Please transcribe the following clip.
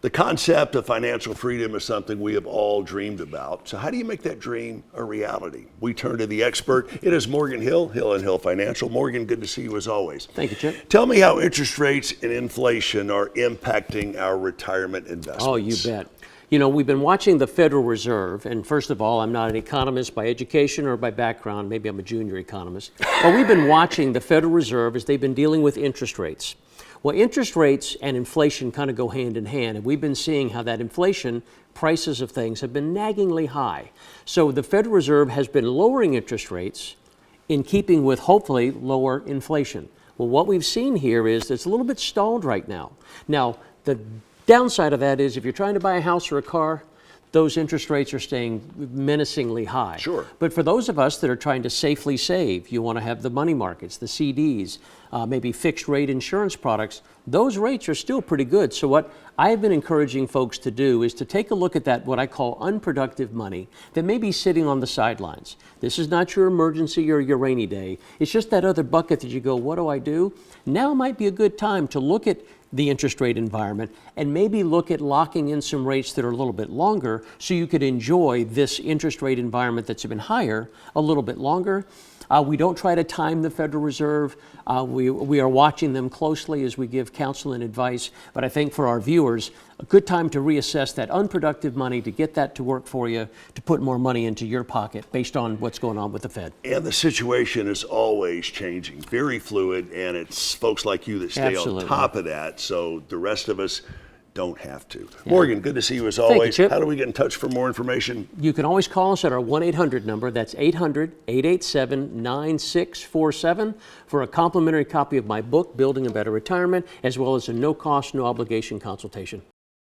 The concept of financial freedom is something we have all dreamed about. So how do you make that dream a reality? We turn to the expert. It is Morgan Hill, Hill & Hill Financial. Morgan, good to see you as always. Thank you, Chip. Tell me how interest rates and inflation are impacting our retirement investments. Oh, you bet. You know, we've been watching the Federal Reserve, and first of all, I'm not an economist by education or by background. Maybe I'm a junior economist. But we've been watching the Federal Reserve as they've been dealing with interest rates. Well, interest rates and inflation kind of go hand in hand, and we've been seeing how that inflation, prices of things, have been naggingly high. So the Federal Reserve has been lowering interest rates in keeping with, hopefully, lower inflation. Well, what we've seen here is it's a little bit stalled right now. Now, the downside of that is if you're trying to buy a house or a car, those interest rates are staying menacingly high. Sure. But for those of us that are trying to safely save, you want to have the money markets, the CDs, maybe fixed rate insurance products, those rates are still pretty good. So what I've been encouraging folks to do is to take a look at that, what I call unproductive money that may be sitting on the sidelines. This is not your emergency or your rainy day. It's just that other bucket that you go, what do I do? Now might be a good time to look at the interest rate environment and maybe look at locking in some rates that are a little bit longer so you could enjoy this interest rate environment that's been higher a little bit longer. We don't try to time the Federal Reserve. We are watching them closely as we give counsel and advice. But I think for our viewers, a good time to reassess that unproductive money, to get that to work for you, to put more money into your pocket based on what's going on with the Fed. And the situation is always changing, very fluid, and it's folks like you that stay Absolutely. on top of that, so the rest of us don't have to. Yeah. Morgan, good to see you as always. Thank you, Chip. How do we get in touch for more information? You can always call us at our 1-800 number. That's 800-887-9647 for a complimentary copy of my book, Building a Better Retirement, as well as a no-cost, no-obligation consultation.